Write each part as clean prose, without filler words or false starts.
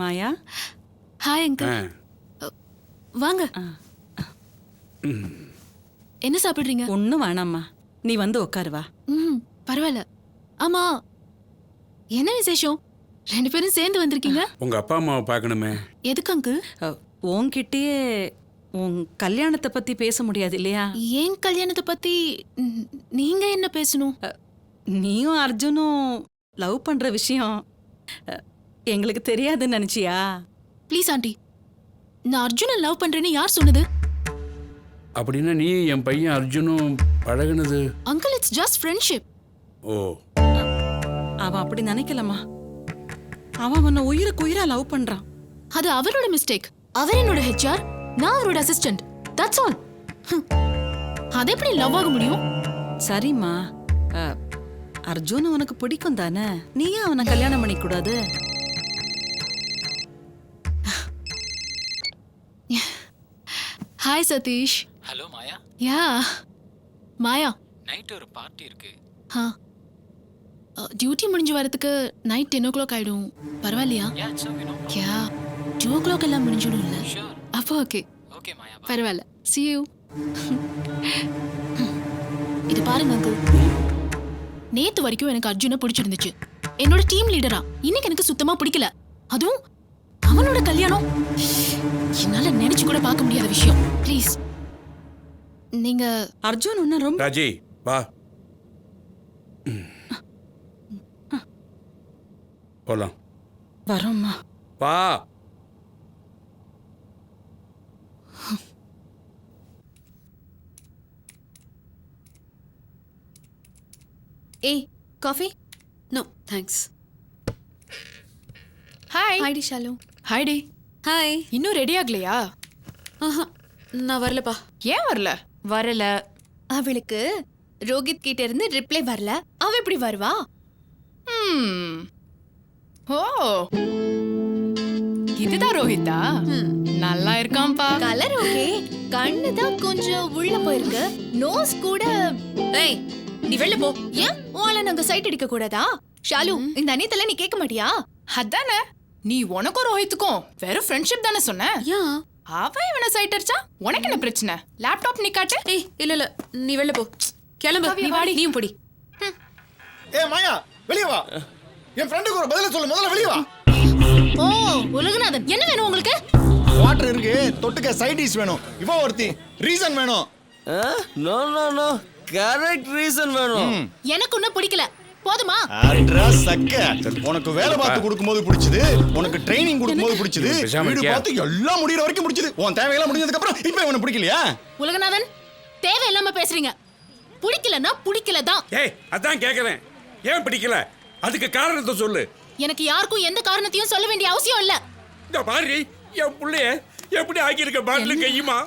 மாயா. Hi uncle. வாங்க. என்ன சாப்பிடுறீங்க? ஒன்றும் வேணாம்மா, நீ வந்து உட்காரு வா. பரவாயில்ல. ஆமா, என்ன விசேஷம்? 2 பேரும் சேர்ந்து வந்திருக்கீங்க. உங்க அப்பா அம்மாவை பார்க்கணுமே. எதுக்கு அங்கிள்? உன்கிட்டயே உன் கல்யாணத்தை பத்தி பேச முடியாது இல்லையா? ஏன் கல்யாணத்தை பத்தி நீங்க என்ன பேசணும்? நீயும் அர்ஜுனும் லவ் பண்ற விஷயம் எங்களுக்கு தெரியாதுன்னு நினைச்சியா? ப்ளீஸ் ஆண்டி, நான் அர்ஜுனை லவ் பண்றேன்னு யார் சொன்னது? அப்படின்னா நீ என் பையன் அர்ஜுனும் பழகுனது? Uncle, it's just friendship. Oh, அவன் அப்படி நினைக்கலம்மா. அவன் உன்னை உயிருக்கு உயிரா லவ் பண்றான். அது அவரோட மிஸ்டேக். அவர் என்னோட ஹெச்ஆர், நான் அவரோட அசிஸ்டன்ட். That's all. அது எப்படி லவ் ஆக முடியும்? சரிம்மா, அர்ஜுன் உனக்கு பிடிக்கும் தானே, நீ ஏன் அவனை கல்யாணம் பண்ணிக்க கூடாது? Hi Satish. Hello Maya. Ya Maya, night ஒரு பார்ட்டி இருக்கு. டியூட்டி முடிஞ்சு வரதுக்கு நைட் 10 o'clock ஆயிடும். பரவாயில்லையா? Ya, it's okay. No problem. Ya 2 o'clock எல்லாம் முடிஞ்சிடும்ல? ஷூர். அப்போ ஓகே. ஓகே மாயா. பரவாயில்ல. see you. இது பாருங்க அங்கிள், நேத்து வரைக்கும் எனக்கு அர்ஜுனை பிடிச்சிருந்துச்சு, என்னோட டீம் லீடரா. இன்னைக்கு எனக்கு சுத்தமா பிடிக்கல. அதுவும் அவனோட கல்யாணம் என்னால நினைச்சு கூட பார்க்க முடியாத விஷயம். ப்ளீஸ் நீங்க அர்ஜுன் உன்ன ரொம்ப ராஜி வா போலாம். வரோம்மா. வா. ஏய், coffee? No thanks. Hi. Hi டி ஷாலு. ஹாய் டி. ஹாய். இன்னும் ரெடி ஆகலையா? ஆஹா, நான் வரலப்பா. ஏன் வரல? வரல. அவளுக்கு ரோஹித் கிட்ட இருந்து ரிப்ளை வரல. அவ எப்படி வருவா? ஓ, இதுதான் ரோஹிதா? நல்லா இருக்காம்பா. கலர் ஓகே, கண்ணு தான் கொஞ்சம் உள்ள போயிருக்கு. நோஸ் கூட. ஏய், நீ வெளில போ. ஏன் உன்ல நாங்க சைட் அடிக்க கூடாதா? ஷாலு, இந்த அனிதெல்லாம் நீ கேட்க மாட்டியா? அதானே, நீ உனக்கும் ரோஹித்துக்கும் வெறும் ஃப்ரெண்ட்ஷிப் தானே சொன்ன. யா, அவன் இவனை சைட் அடிச்சா உனக்கு என்ன பிரச்சனை? லேப்டாப் நீ காட்டு. ஏய் இல்ல இல்ல, நீ வெளில போ. கிளம்பு. நீ வாடி. நீயும் போடி. ஏய் மாயா, வெளிய வா. என் ஃப்ரெண்டுக்கு ஒரு பதில சொல்லு. முதல்ல வெளிய வா. ஓ, உலகநாதன், என்ன வேணும் உங்களுக்கு? வாட்டர் இருக்கு, தொட்டுக்க சைட் டிஷ் வேணும். இவ ஒருத்தி ரீசன் வேணும். No no no, correct reason வேணும். எனக்கு ஒன்னும் பிடிக்கல. போதுமா? அட்ரஸ் சக்க. உனக்கு வேலை பார்த்து கொடுக்கும்போது பிடிச்சது, உனக்கு ட்ரைனிங் கொடுக்கும்போது பிடிச்சது, பேசாம வீடு இருக்கியா? பார்த்து எல்லாம் முடியற வரைக்கும் பிடிச்சது. உன் தேவையெல்லாம் முடிஞ்சதுக்கு அப்புறம் இப்போ இவனை பிடிக்கலையா? உலகநாதன், தேவையில்லாம பேசுறீங்க. பிடிக்கலன்னா பிடிக்கல தான். ஏய், அதான் கேக்குறேன். ஏன் பிடிக்கல? அதுக்கு காரணத்தை சொல்லு. எனக்கு யாருக்கும் எந்த காரணத்தையும் சொல்ல வேண்டிய அவசியம் இல்ல. இந்த பாரு, என் புள்ளைய எப்படி ஆக்கியிருக்க பாட்டில் கையுமா?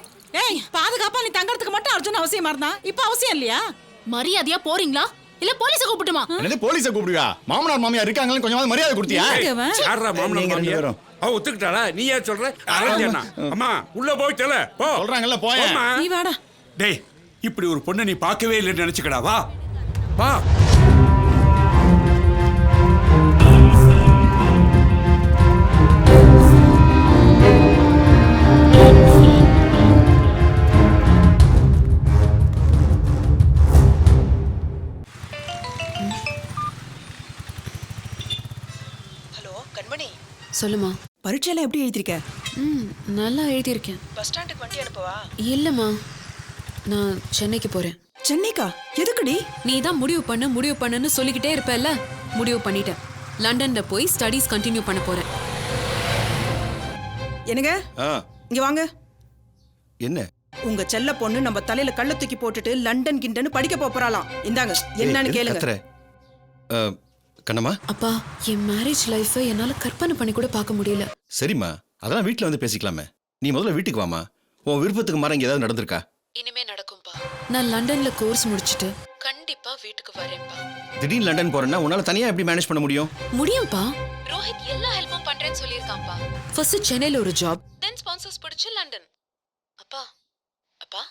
ஏய், பாதுகாப்பா நீ தங்கறதுக்கு மட்டும் அர்ஜுன் அவசியமா இருந்தா இப்ப அவசியம் இல்லையா? மரியாதையா போறீங்களா இல்ல போலீஸ கூப்பிட்டுமா? என்னது போலீஸை கூப்பிடுவா? மாமனார் மாமியார் இருக்காங்களே, கொஞ்சமாவது மரியாதை கொடுத்தியா? யாரா மாமனார் நீங்க ரெண்டு மாமியார்? பேரும். அவ ஒத்துக்கிட்டாளா? நீ ஏன் சொல்ற? அரஞ்சனா அம்மா உள்ள போய் தல போ. சொல்றாங்கல்ல, போயே. போம்மா. நீ வாடா. டேய், இப்படி ஒரு பொண்ணை நீ பார்க்கவே இல்லைன்னு நினைச்சுக்கடா. வா வா. ஹலோ கண்மணி, சொல்லுமா. பரீட்சையெல்லாம் எப்படி எழுதிருக்க? நல்லா எழுதியிருக்கேன். பஸ் ஸ்டாண்டுக்கு வண்டி அனுப்பவா? இல்லம்மா, நான் சென்னைக்கு போறேன். சென்னைக்கா? எதுக்குடி? நீ தான் முடிவு பண்ணுன்னு சொல்லிக்கிட்டே இருப்பல்ல. முடிவு பண்ணிட்டேன். லண்டன்ல போய் ஸ்டடீஸ் கண்டினியூ பண்ண போறேன். என்னங்க, இங்க வாங்க. என்ன? உங்க செல்ல பொண்ணு நம்ம தலையில கள்ள தூக்கி போட்டுட்டு லண்டன் கிண்டன்னு படிக்க போறாளாம். இந்தாங்க, என்னன்னு கேளுங்க. கண்ணம்மா, அப்பா, என் மேரேஜ் லைஃபை என்னால கற்பனை பண்ணி கூட பார்க்க முடியல. சரிம்மா, அதெல்லாம் வீட்டில் வந்து பேசிக்கலாமே. நீ முதல்ல வீட்டுக்கு வாமா. உன் விருப்பத்துக்கு மாற இங்க ஏதாவது நடந்திருக்கா? இனிமே நடக்கும்பா. நான் லண்டன்ல கோர்ஸ் முடிச்சிட்டு கண்டிப்பா வீட்டுக்கு வரேன்பா. திடீர்னு லண்டன் போறேன்னா உன்னால தனியா எப்படி மேனேஜ் பண்ண முடியும்? முடியும்பா. ரோஹித் எல்லா ஹெல்ப்பும் பண்றேன்னு சொல்லியிருக்காம்பா. ஃபர்ஸ்ட் சென்னையில ஒரு ஜாப், தென் ஸ்பான்சர்ஸ் பிடிச்சு லண்டன். அப்பா அப்பா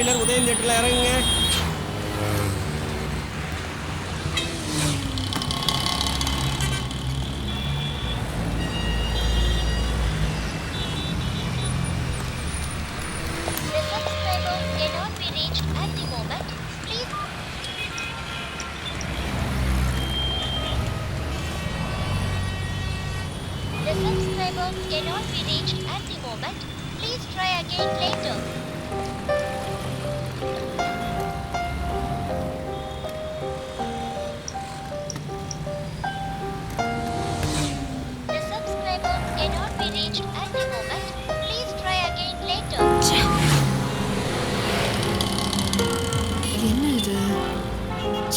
எல்லாரும் உதயம் தேட்டரில் இறங்குங்க. The subscriber cannot be reached at the moment. Please. The subscriber cannot be reached at the moment. Please try again later. The subscriber cannot be reached at the moment. Please try again later. என்ன இது?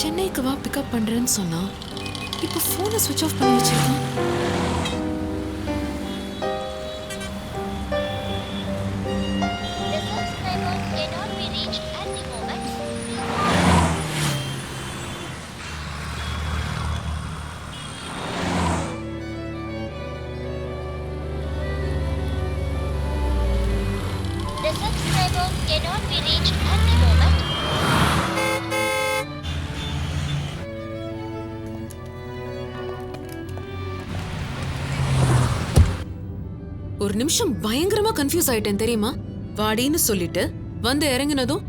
சென்னைக்கு வா pickup பண்றேன்னு சொன்னா இப்போ ஃபோனை ஸ்விட்ச் of பண்ணி வச்சிருக்கான். The subscriber cannot be reached at the moment. The subscriber cannot be reached at the moment. ஒரு நிமிஷம் பயங்கரமா கன்ஃபியூஸ் ஆயிட்டேன் தெரியுமா? வாடின்னு சொல்லிட்டு வந்து இறங்கினதும்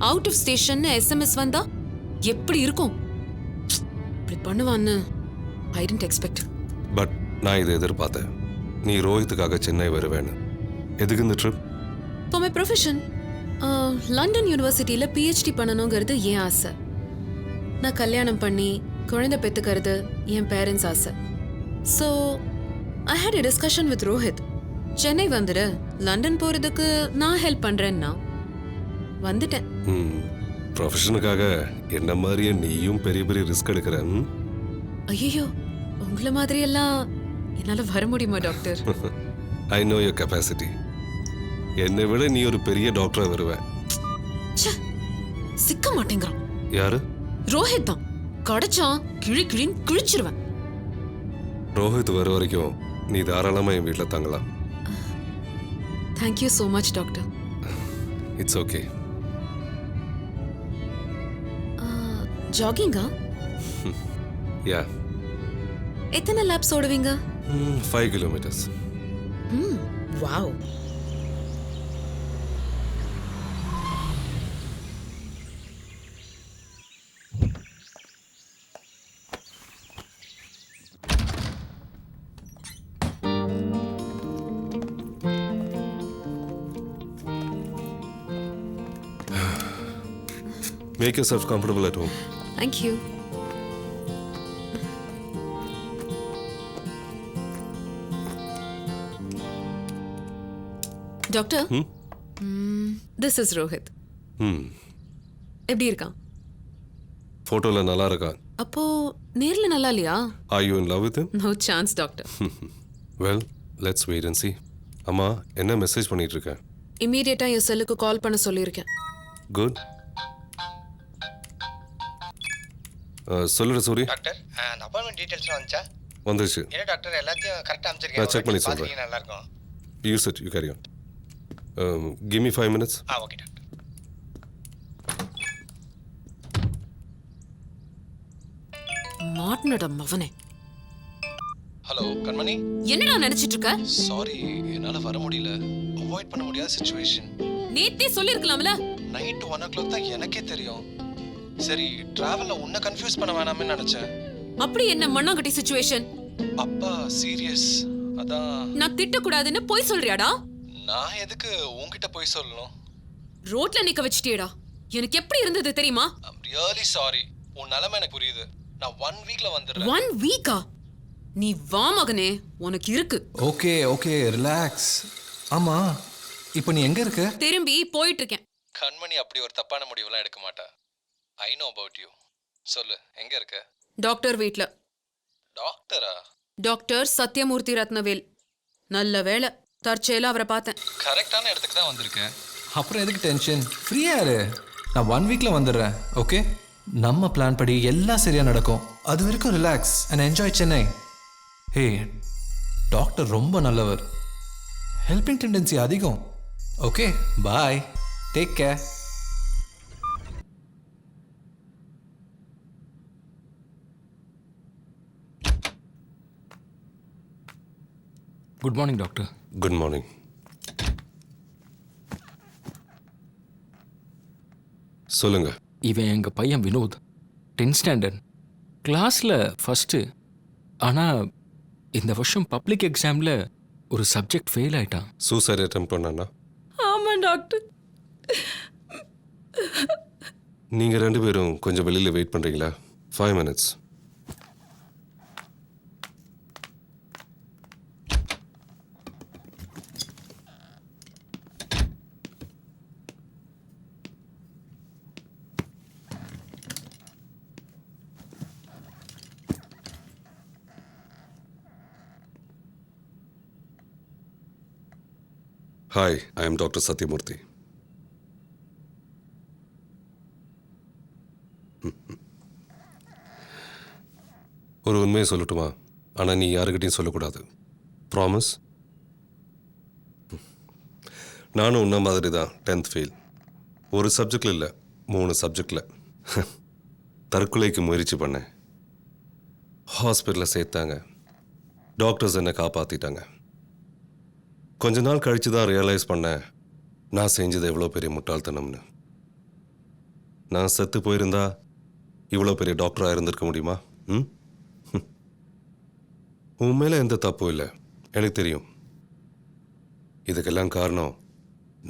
அவுட் ஆஃப் ஸ்டேஷன் SMS வந்தா எப்படி இருக்கும்? இப்படி பண்ணுவான்னு ஐ டென்ட் எக்ஸ்பெக்ட். பட் நான் இதை எதிர்பார்த்தேன். நீ ரோஹித்துக்காக சென்னை வருவேன்னு. எதுக்கு இந்த trip? For my profession. London யூனிவர்சிட்டியில் PhD பண்ணணுங்கிறது என் ஆசை. நான் கல்யாணம் பண்ணி குழந்தை பெற்றுக்கிறது என் பேரண்ட்ஸ் ஆசை. So I had a discussion with Rohit. Chennai வந்துடு, லண்டன் போகிறதுக்கு நான் ஹெல்ப் பண்ணுறேன்னா வந்துட்டேன். ப்ரொஃபஷனுக்காக என்ன மாதிரியே நீயும் பெரிய பெரிய ரிஸ்க் எடுக்கிற. ஐயோ, உங்களை மாதிரியெல்லாம் என்னால் வர முடியுமா doctor? I know your capacity. என்னை விட நீ ஒரு பெரிய டாக்டரா வருவ. சிக்க மாட்டேங்கிறான். யாரு? ரோஹித் தான். கடைச்சான் கிழின்னு கிழிச்சிருவேன். ரோஹித் வர வரைக்கும் நீ தாராளமா என் வீட்டில் தங்கலாம். Thank you so much doctor. It's okay. ஜாகிங்கா? யா. எத்தனை லேப்ஸ் ஓடுவீங்க? 5 kilometres. Wow. Make yourself comfortable at home. Thank you. Doctor, this is Rohit. எப்படி இருக்கான்? போட்டோல நல்லா இருக்கான். அப்போ நேர்ல நல்லா இல்லையா? Are you in love with him? No chance doctor. Well, let's wait and see. அம்மா, என்ன மெசேஜ் பண்ணிட்டு இருக்க? இமீடியட்டா என் செல்லுக்கு கால் பண்ண சொல்லியிருக்கேன். Good. சொல்லுற சூரி. டாக்டர், அந்த அப்பாயின்மெண்ட் டீடைல்ஸ்லாம் வந்துச்சா? வந்துச்சு. என்ன டாக்டர், எல்லாத்தையும் கரெக்டாக அமைச்சிருக்கேன். நான் செக் பண்ணி சொல்றேன். நல்லா இருக்கும். Use it, you carry on. Give me 5 minutes. Okay doctor. மாட்னடா மவனே. ஹலோ கண்மணி. என்னடா நினைச்சிட்டு இருக்க? சாரி, என்னால வர முடியல. அவாய்ட் பண்ண முடியாத சிச்சுவேஷன். நேத்தே சொல்லிருக்கலாம்ல. நைட் 1 o'clock தான் எனக்கே தெரியும். சரி, டிராவல்ல உன்னை கன்ஃபியூஸ் பண்ண வேணாம்னு நினைச்சேன். அப்படி என்ன மண்ணாங்கட்டி சிச்சுவேஷன்? அப்பா சீரியஸ். அதான் நான் திட்டக்கூடாதுன்னு போய் சொல்றியாடா? நான் எதுக்கு உன்கிட்ட போய் சொல்லணும்? ரோட்ல நிக்க வச்சிட்டியேடா. எனக்கு எப்படி இருந்தது தெரியுமா? I'm really sorry. உன் நிலைமை எனக்கு புரியுது. நான் 1 weekல வந்துடுறேன். 1 week-ஆ? நீ வா மகனே, உனக்கு இருக்கு. Okay okay, relax. ஆமா, இப்போ நீ எங்க இருக்க? திரும்பி போயிட்டு இருக்கேன். கண்மணி அப்படி ஒரு தப்பான முடிவெல்லாம் எடுக்க மாட்டா. I know about you. சொல்லு, எங்க இருக்க? டாக்டர் வீட்ல. டாக்டரா? டாக்டர் சத்யமூர்த்தி ரத்னவேல். நல்ல வேளை, தற்செயலா அவரை பார்த்தேன். கரெக்டான இடத்துக்கு தான் வந்திருக்கேன். அப்புறம் எதுக்கு டென்ஷன்? ஃப்ரீயா இரு. நான் 1 வீக்ல வந்துடுறேன். ஓகே, நம்ம பிளான் படி எல்லாம் சரியா நடக்கும். அது வரைக்கும் relax and enjoy Chennai. Hey, doctor ரொம்ப நல்லவர். ஹெல்பிங் டெண்டன்சி அதிகம். Okay, bye, take care. Good morning doctor. Good morning. சொல்லுங்க. இவன் எங்கள் பையன் வினோத், 10th ஸ்டாண்டர்ட், கிளாஸில் ஃபஸ்ட்டு. ஆனால் இந்த வருஷம் பப்ளிக் எக்ஸாமில் ஒரு சப்ஜெக்ட் ஃபெயில் ஆயிட்டான். சூசைட் அட்டெம்ப்ட் பண்ணானா? ஆமா டாக்டர். நீங்க 2 பேரும் கொஞ்சம் வெளியில வெயிட் பண்றீங்களா? 5 minutes. Hi, I am Dr. Satyamurthy. ஒரு உண்மையை சொல்லட்டுமா? ஆனால் நீ யாருக்கிட்டையும் சொல்லக்கூடாது. ப்ராமிஸ்? நானும் உன்ன மாதிரி தான் 10th ஃபெயில். ஒரு சப்ஜெக்டில் இல்லை, 3 சப்ஜெக்டில். தற்கொலைக்கு முயற்சி பண்ணேன். ஹாஸ்பிட்டலில் சேர்த்தாங்க. டாக்டர்ஸ் என்னை காப்பாற்றிட்டாங்க. கொஞ்ச நாள் கழித்து தான் ரியலைஸ் பண்ணேன் நான் செஞ்சது எவ்வளோ பெரிய முட்டாள்தனம்னு. நான் செத்து போயிருந்தா இவ்வளோ பெரிய டாக்டராக இருந்திருக்க முடியுமா? உன் மேலே எந்த தப்பும் இல்லை, எனக்கு தெரியும். இதுக்கெல்லாம் காரணம்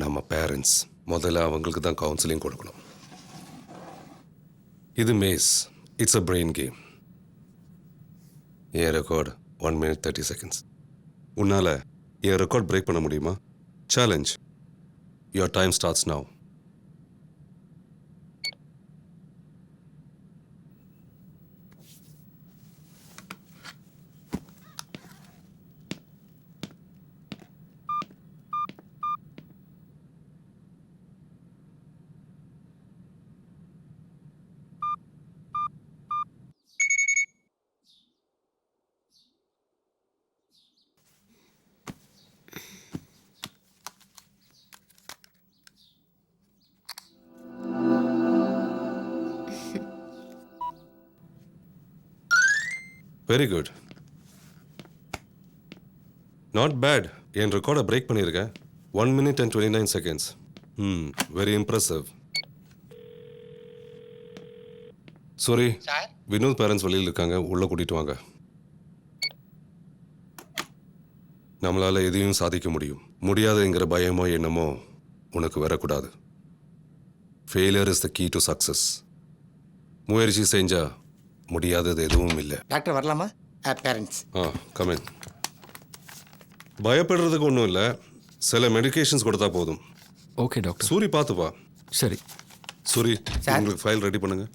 நம்ம பேரண்ட்ஸ். முதல்ல அவங்களுக்கு தான் கவுன்சிலிங் கொடுக்கணும். இது maze, it's a brain game. என் ரெக்கார்டு 1 minute 30 seconds. உன்னால் என் ரெக்கார்ட் பிரேக் பண்ண முடியுமா? Challenge. Your time starts now. Very good. Not bad. என் ரெக்கார்டை பிரேக் பண்ணியிருக்கேன். 1 minute and 29 seconds. Very impressive. Sorry, Vinod parents வெளியில் இருக்காங்க, உள்ளே கூட்டிகிட்டு வாங்க. நம்மளால் எதையும் சாதிக்க முடியும். முடியாதுங்கிற பயமோ எண்ணமோ உனக்கு வரக்கூடாது. Failure is the key to success. முயற்சி செஞ்சா முடியாதது எதுவும் இல்லை. டாக்டர் வரலாமா? பேரண்ட்ஸ். Come in. பயப்படுறதுக்கு ஒன்றும் இல்லை, சில மெடிகேஷன்ஸ் கொடுத்தா போதும். Okay doctor. சூரி பார்த்துப்பா. சரி. சூரி, உங்களுக்கு ஃபைல் ரெடி பண்ணுங்க.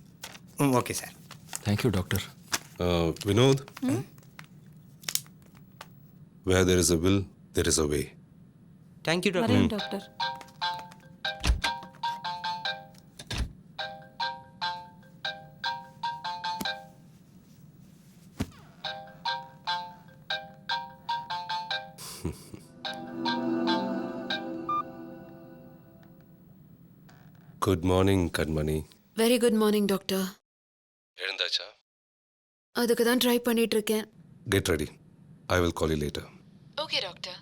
Okay sir. Thank you doctor. Vinod, where there is a will, there is a way. Thank you doctor. வரேன் doctor. Good morning, Kadmani. Very good morning doctor. எழுந்தாச்சா? அதுக்கு தான் ட்ரை பண்ணிட்டு இருக்கேன். Get ready. I will call you later. Okay doctor.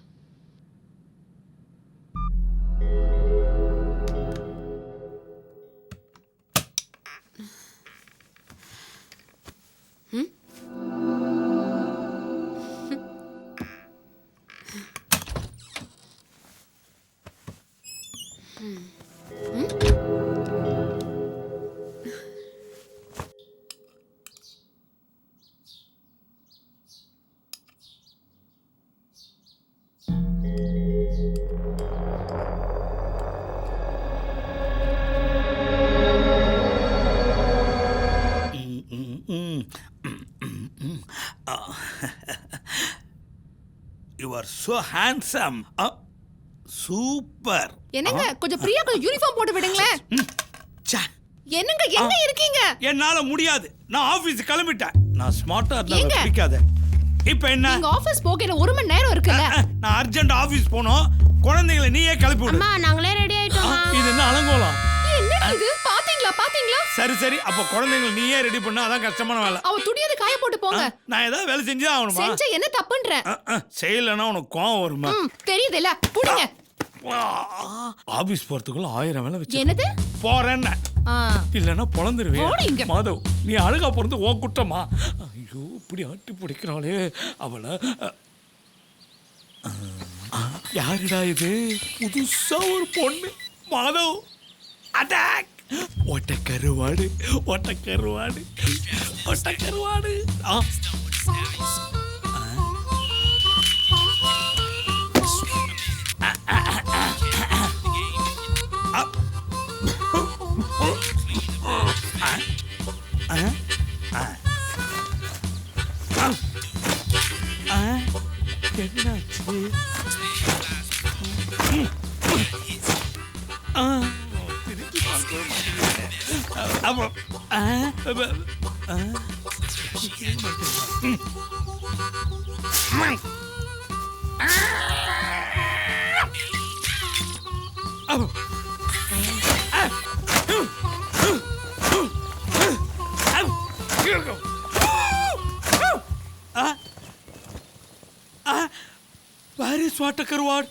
You are so handsome. Super. என்னங்க கொஞ்சம் பிரியா கொஞ்சம் uniform போட்டு விடுங்களேன். என்னங்க எங்க இருக்கீங்க? என்னால முடியாது, நான் ஆபீஸ் கிளம்பிட்டேன். நான் ஸ்மார்ட்டா இருந்தா பிடிக்காத. இப்போ என்ன? நீங்க ஆபீஸ் போக 1 மணி நேரம் இருக்குல்ல. நான் அர்ஜென்ட் ஆபீஸ் போணும். குழந்தைகளை நீயே கிளப்பி விடு. அம்மா நாங்களே ரெடி ஆயிட்டோம். இது என்ன அலங்கோலம்? என்ன இது? பாத்தீங்களா? சரி சரி அப்ப குழந்தைங்களை நீயே ரெடி பண்ண அதான் கஷ்டமான வேலை. அவ துணியது காய போட்டு போங்க. நான் ஏதாவது வேலை செஞ்சு ஆகணுமா? செஞ்ச என்ன தப்புன்ற? செய்யலன்னா உனக்கு கோவம் வருமா? தெரியுதுல்ல, புடிங்க. ஆபீஸ் போறதுக்குள்ள 1000 வேலை வச்சு என்னது போறேன்னு இல்லன்னா பொழந்துருவேன். போறீங்க. மாதவ் நீ அழகா பிறந்து ஓ குட்டமா? ஐயோ இப்படி ஆட்டி பிடிக்கிறாளே அவளை. யாருடா இது? புதுசா ஒரு பொண்ணு. மாதவ் அட்டாக். ஒட்ட கருவாடு ஒட்ட கருவாடு ஒட்ட கருவாடு. என்னாச்சு? Where is water karwad?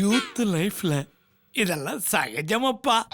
Youth லைஃப்ல இதெல்லாம் சகஜமப்பா.